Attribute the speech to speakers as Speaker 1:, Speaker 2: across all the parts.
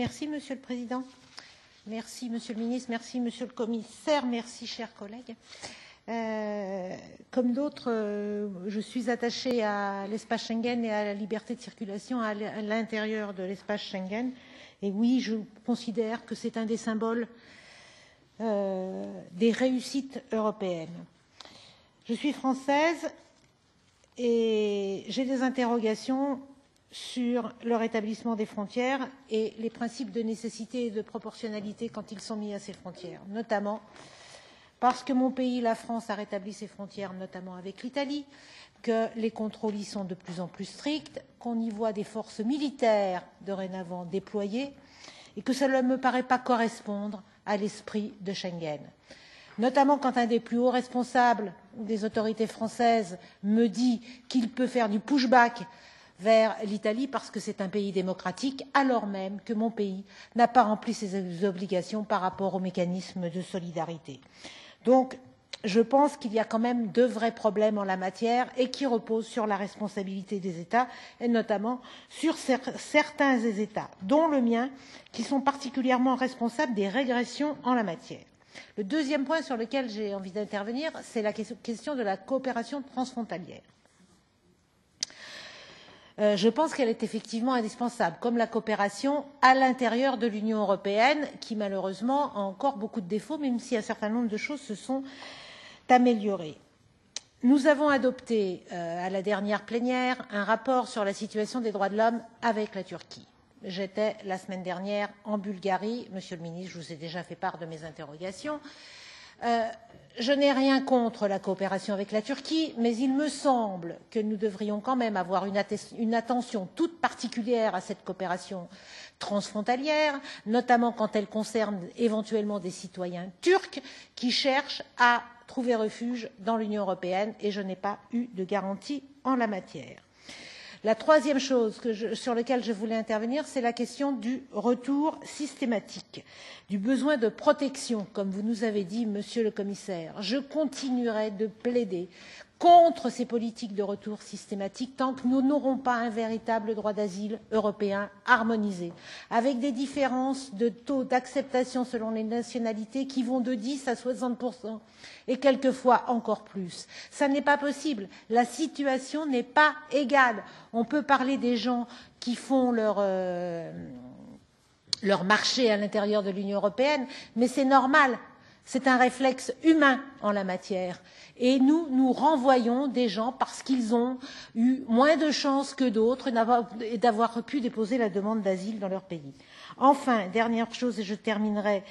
Speaker 1: Merci, Monsieur le Président. Merci, Monsieur le Ministre. Merci, Monsieur le Commissaire. Merci, chers collègues. Comme d'autres, je suis attachée à l'espace Schengen et à la liberté de circulation à l'intérieur de l'espace Schengen. Et oui, je considère que c'est un des symboles des réussites européennes. Je suis française et j'ai des interrogations sur le rétablissement des frontières et les principes de nécessité et de proportionnalité quand ils sont mis à ces frontières, notamment parce que mon pays, la France, a rétabli ses frontières, notamment avec l'Italie, que les contrôles y sont de plus en plus stricts, qu'on y voit des forces militaires dorénavant déployées et que cela ne me paraît pas correspondre à l'esprit de Schengen. Notamment quand un des plus hauts responsables des autorités françaises me dit qu'il peut faire du pushback vers l'Italie parce que c'est un pays démocratique, alors même que mon pays n'a pas rempli ses obligations par rapport au mécanisme de solidarité. Donc, je pense qu'il y a quand même de vrais problèmes en la matière et qui reposent sur la responsabilité des États, et notamment sur certains des États, dont le mien, qui sont particulièrement responsables des régressions en la matière. Le deuxième point sur lequel j'ai envie d'intervenir, c'est la question de la coopération transfrontalière. Je pense qu'elle est effectivement indispensable, comme la coopération à l'intérieur de l'Union européenne, qui malheureusement a encore beaucoup de défauts, même si un certain nombre de choses se sont améliorées. Nous avons adopté à la dernière plénière un rapport sur la situation des droits de l'homme avec la Turquie. J'étais la semaine dernière en Bulgarie. Monsieur le ministre, je vous ai déjà fait part de mes interrogations. Je n'ai rien contre la coopération avec la Turquie, mais il me semble que nous devrions quand même avoir une attention toute particulière à cette coopération transfrontalière, notamment quand elle concerne éventuellement des citoyens turcs qui cherchent à trouver refuge dans l'Union européenne, et je n'ai pas eu de garantie en la matière. La troisième chose sur laquelle je voulais intervenir, c'est la question du retour systématique, du besoin de protection, comme vous nous avez dit, Monsieur le Commissaire. Je continuerai de plaider contre ces politiques de retour systématique tant que nous n'aurons pas un véritable droit d'asile européen harmonisé, avec des différences de taux d'acceptation selon les nationalités qui vont de 10 à 60% et quelquefois encore plus. Ça n'est pas possible. La situation n'est pas égale. On peut parler des gens qui font leur marché à l'intérieur de l'Union européenne, mais c'est normal. C'est un réflexe humain en la matière. Et nous renvoyons des gens parce qu'ils ont eu moins de chances que d'autres d'avoir pu déposer la demande d'asile dans leur pays. Enfin, dernière chose, et je terminerai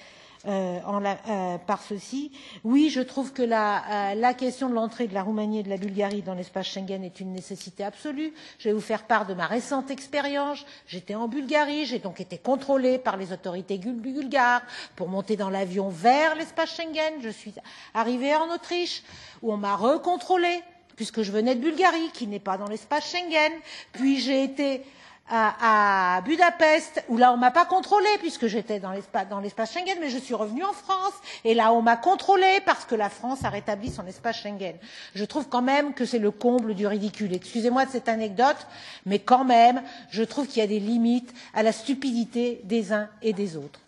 Speaker 1: par ceci. Oui, je trouve que la question de l'entrée de la Roumanie et de la Bulgarie dans l'espace Schengen est une nécessité absolue. Je vais vous faire part de ma récente expérience. J'étais en Bulgarie, j'ai donc été contrôlée par les autorités bulgares pour monter dans l'avion vers l'espace Schengen. Je suis arrivée en Autriche où on m'a recontrôlée puisque je venais de Bulgarie, qui n'est pas dans l'espace Schengen. Puis j'ai été à Budapest, où là on m'a pas contrôlée puisque j'étais dans l'espace Schengen, mais je suis revenue en France et là on m'a contrôlée parce que la France a rétabli son espace Schengen. Je trouve quand même que c'est le comble du ridicule. Excusez-moi de cette anecdote, mais quand même, je trouve qu'il y a des limites à la stupidité des uns et des autres.